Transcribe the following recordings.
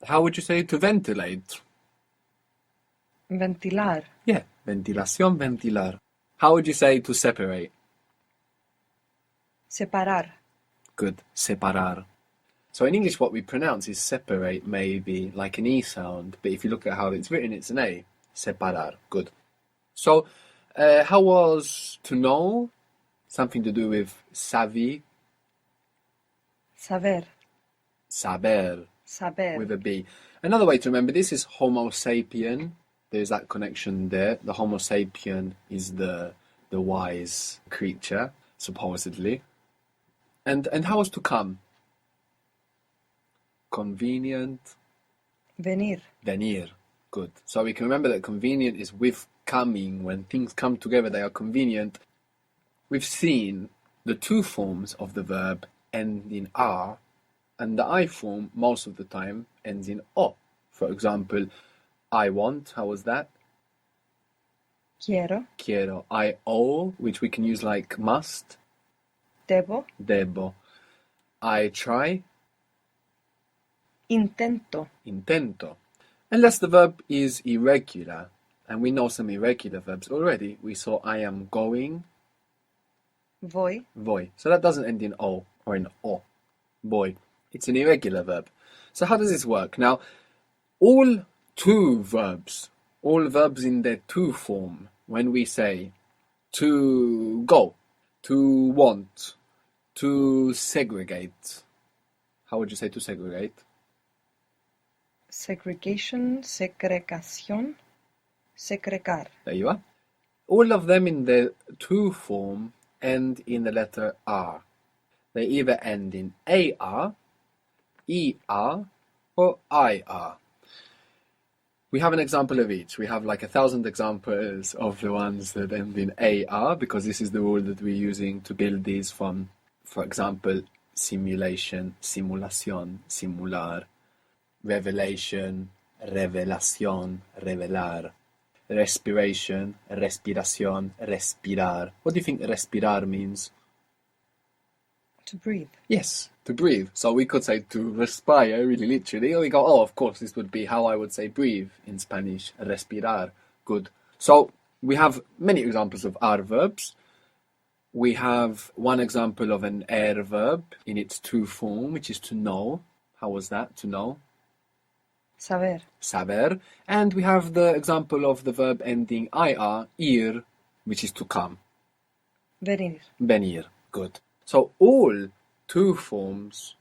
How would you say to ventilate? Ventilar. Yeah, ventilación, ventilar. How would you say to separate? Separar. Good, separar. So in English, what we pronounce is separate, maybe like an E sound, but if you look at how it's written, it's an A. Separar. Good. So, how was to know? Something to do with savi, Saber. saber, Saber. with a B. Another way to remember this is Homo sapien. There's that connection there. The Homo sapien is the wise creature, supposedly. And how was to come? Convenient. Venir. Venir. Good. So we can remember that convenient is with coming. When things come together, they are convenient. We've seen the two forms of the verb end in R, and the I form, most of the time, ends in O. For example, I want, how was that? Quiero. Quiero. I owe, which we can use like must. Debo. Debo. I try. Intento. Intento. Unless the verb is irregular, and we know some irregular verbs already. We saw I am going, Voy. voy. So that doesn't end in O or in O. Voy. It's an irregular verb. So how does this work? Now, all verbs in their to form, when we say to go, to want, to segregate. How would you say to segregate? Segregation. Segregación. Segregar. There you are. All of them in the to form end in the letter R. They either end in AR, ER, or IR. We have an example of each. We have like 1,000 examples of the ones that end in AR, because this is the rule that we're using to build these from, for example, simulation, simulación, simular, revelation, revelación, revelar, respiration, respiración, respirar. What do you think respirar means? To breathe. Yes, to breathe. So we could say to respire, really literally, or we go, oh, of course, this would be how I would say breathe in Spanish, respirar. Good. So we have many examples of are verbs. We have one example of an er verb in its to form, which is to know. How was that, to know? Saber. Saber. And we have the example of the verb ending ir, which is to come. Venir. Venir. Good. So all to forms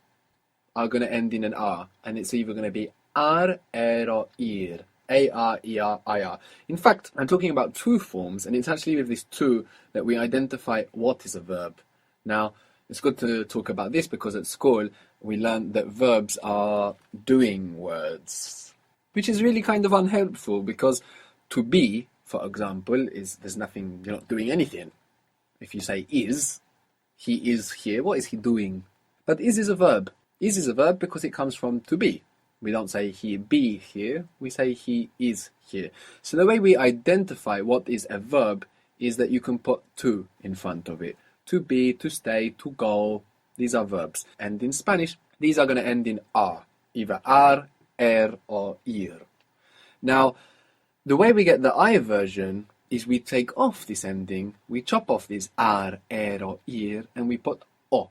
are going to end in an R, and it's either going to be ar, or ir. A-R, E-R, I-R. In fact, I'm talking about to forms, and it's actually with this to that we identify what is a verb. Now, it's good to talk about this because at school we learned that verbs are doing words, which is really kind of unhelpful because to be, for example, is there's nothing, you're not doing anything. If you say is, he is here, what is he doing? But is a verb. Is a verb because it comes from to be. We don't say he be here, we say he is here. So the way we identify what is a verb is that you can put to in front of it. To be, to stay, to go, these are verbs. And in Spanish, these are going to end in ar, either ar, or ir. Now, the way we get the I version is we take off this ending, we chop off this ar, or ir, and we put o.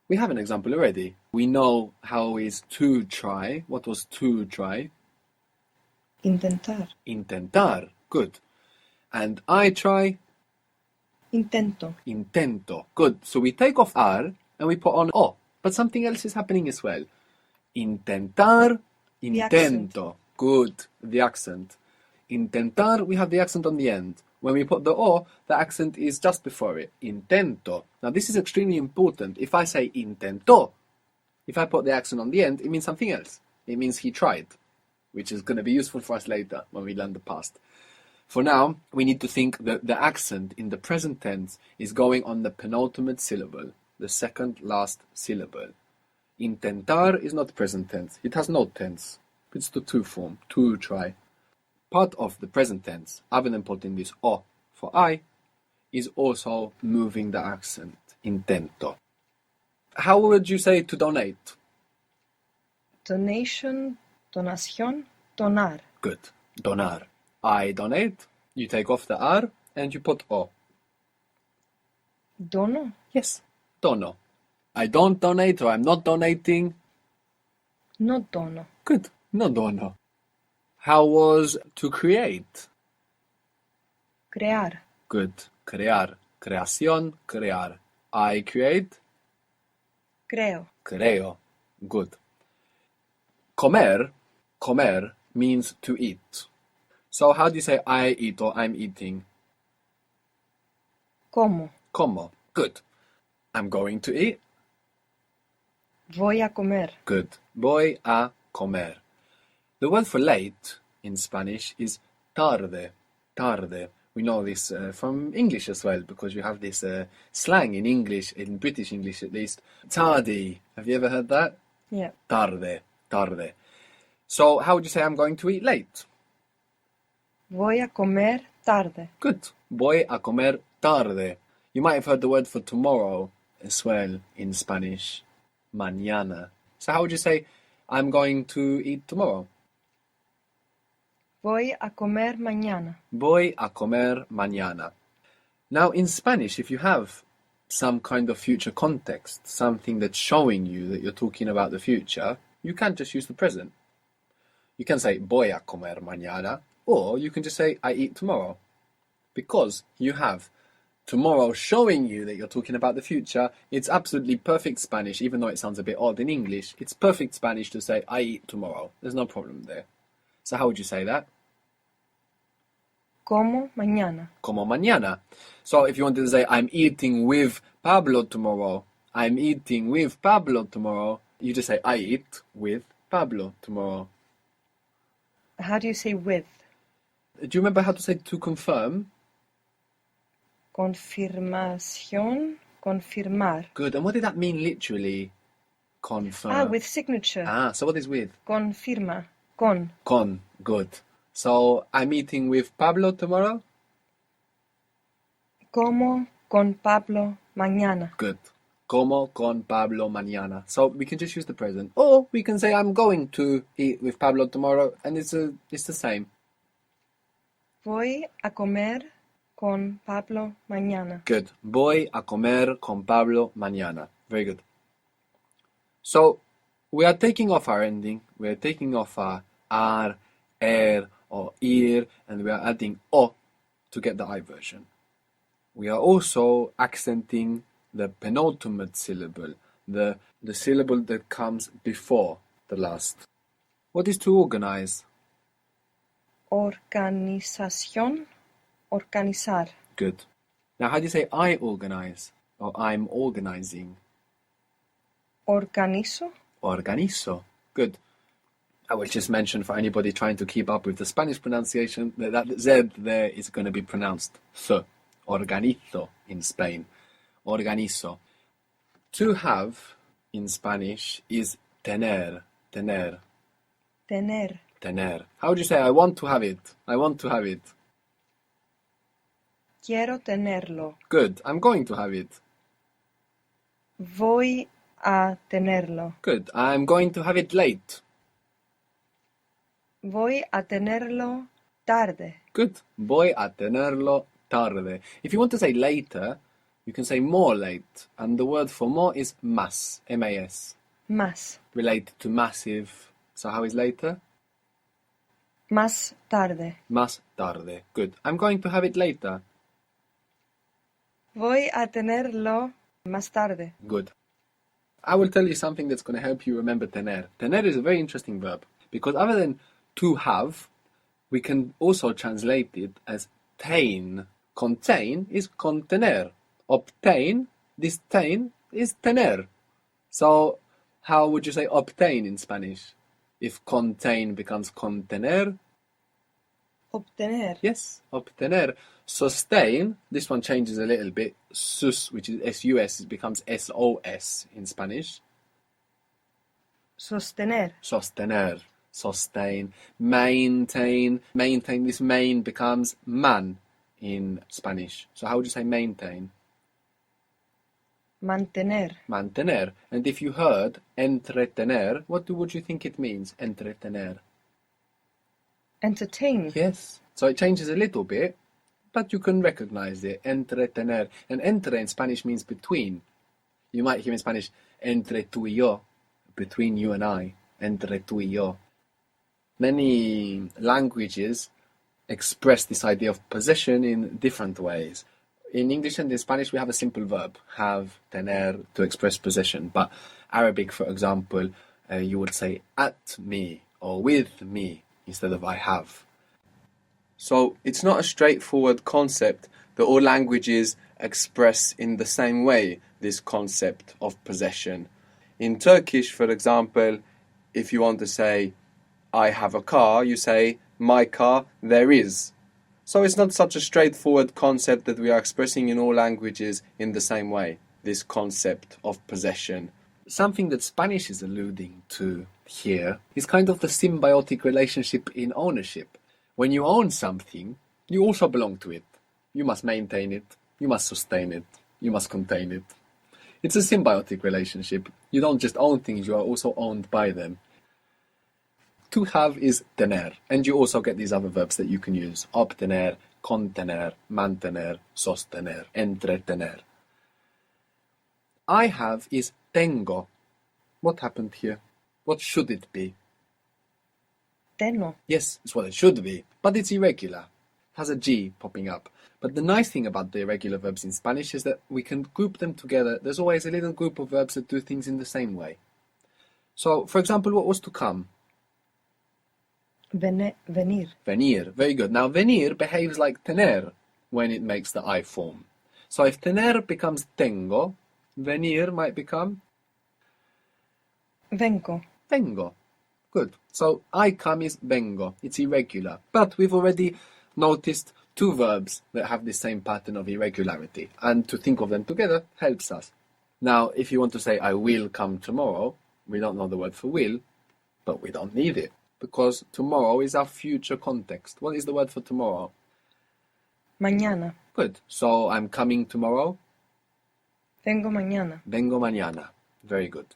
We have an example already. We know how is to try. What was to try? Intentar. Intentar. Good. And I try? Intento. Intento. Good. So we take off ar and we put on o. But something else is happening as well. Intentar, intento. Good. The accent. Intentar, we have the accent on the end. When we put the o, the accent is just before it. Intento. Now this is extremely important. If I say intento, if I put the accent on the end, it means something else. It means he tried, which is going to be useful for us later when we learn the past. For now, we need to think that the accent in the present tense is going on the penultimate syllable, the second last syllable. Intentar is not present tense. It has no tense. It's the to form, to try. Part of the present tense, other than putting this o for I, is also moving the accent, intento. How would you say to donate? Donation. Donación, donar. Good. Donar. I donate. You take off the R and you put O. Dono, Yes. Dono. I don't donate or I'm not donating. no dono. Good. No dono. How was to create? Crear, Good. Crear. Creación. Crear. I create. creo. Creo. Good. Comer. Comer means to eat. So how do you say I eat or I'm eating? Como, Como. Good. I'm going to eat. voy a comer. Good. Voy a comer. The word for late in Spanish is tarde. Tarde. We know this from English as well because you have this slang in English, in British English at least. Tardy. Have you ever heard that? Yeah. Tarde. Tarde. So how would you say I'm going to eat late? Voy a comer tarde. Good. Voy a comer tarde. You might have heard the word for tomorrow as well in Spanish. Mañana. So how would you say I'm going to eat tomorrow? Voy a comer mañana. Voy a comer mañana. Now, in Spanish, if you have some kind of future context, something that's showing you that you're talking about the future, you can't just use the present. You can say voy a comer mañana, or you can just say I eat tomorrow. Because you have tomorrow showing you that you're talking about the future, it's absolutely perfect Spanish, even though it sounds a bit odd in English. It's perfect Spanish to say I eat tomorrow. There's no problem there. So how would you say that? Como mañana. Como mañana. So if you wanted to say I'm eating with Pablo tomorrow, I'm eating with Pablo tomorrow, you just say I eat with Pablo tomorrow. How do you say with? Do you remember how to say to confirm? Confirmación, confirmar. Good. And what did that mean literally? Confirm. With signature. So what is with? Confirma, con. Con. Good. So I'm eating with Pablo tomorrow? Como con Pablo mañana. Good. Como con Pablo mañana. So we can just use the present. Or we can say I'm going to eat with Pablo tomorrow, and it's the same. Voy a comer con Pablo mañana. Good. Voy a comer con Pablo mañana. Very good. So we are taking off our ending. We are taking off our ar, or ir, and we are adding o to get the I version. We are also accenting the penultimate syllable, the syllable that comes before the last. What is to organize? Organización, organizar. Good. Now, how do you say I organize or I'm organizing? Organizo. Organizo. Good. I will just mention for anybody trying to keep up with the Spanish pronunciation that Z there is going to be pronounced th. Organizo in Spain. Organizo. To have in Spanish is tener. Tener. Tener. Tener. How would you say I want to have it? I want to have it. Quiero tenerlo. Good. I'm going to have it. Voy a tenerlo. Good. I'm going to have it late. Voy a tenerlo tarde. Good. Voy a tenerlo tarde. If you want to say later, you can say more late. And the word for more is más. M-A-S. Más. Related to massive. So how is later? Más tarde. Más tarde. Good. I'm going to have it later. Voy a tenerlo más tarde. Good. I will tell you something that's going to help you remember tener. Tener is a very interesting verb because other than to have, we can also translate it as tain. Contain is contener. Obtain, this tain is tener. So how would you say obtain in Spanish? If contain becomes contener? Obtener. Yes, obtener. Sustain, this one changes a little bit. Sus, which is S-U-S, it becomes S-O-S in Spanish. Sostener. Sostener, sustain. Maintain, maintain, this main becomes man in Spanish. So how would you say maintain? mantener, Mantener. And if you heard entretener, what would you think it means, entretener? entertain, Yes. So it changes a little bit, but you can recognize it, entretener. And entre in Spanish means between. You might hear in Spanish, entre tú y yo, between you and I, entre tú y yo. Many languages express this idea of possession in different ways. In English and in Spanish, we have a simple verb, have, tener, to express possession. But Arabic, for example, you would say at me or with me instead of I have. So it's not a straightforward concept that all languages express in the same way this concept of possession. In Turkish, for example, if you want to say I have a car, you say my car, there is. So it's not such a straightforward concept that we are expressing in all languages in the same way, this concept of possession. Something that Spanish is alluding to here is kind of the symbiotic relationship in ownership. When you own something, you also belong to it. You must maintain it, you must sustain it, you must contain it. It's a symbiotic relationship. You don't just own things, you are also owned by them. To have is tener, and you also get these other verbs that you can use. Obtener, contener, mantener, sostener, entretener. I have is tengo. What happened here? What should it be? tengo, Yes, it's what it should be, but it's irregular. It has a G popping up. But the nice thing about the irregular verbs in Spanish is that we can group them together. There's always a little group of verbs that do things in the same way. So, for example, what was to come? venir, Venir. Very good. Now, venir behaves like tener when it makes the I form. So if tener becomes tengo, venir might become vengo, vengo. Good. So I come is vengo. It's irregular. But we've already noticed two verbs that have the same pattern of irregularity. And to think of them together helps us. Now, if you want to say I will come tomorrow, we don't know the word for will, but we don't need it. Because tomorrow is our future context. What is the word for tomorrow? mañana, Good. So I'm coming tomorrow. vengo mañana. Vengo mañana. Very good.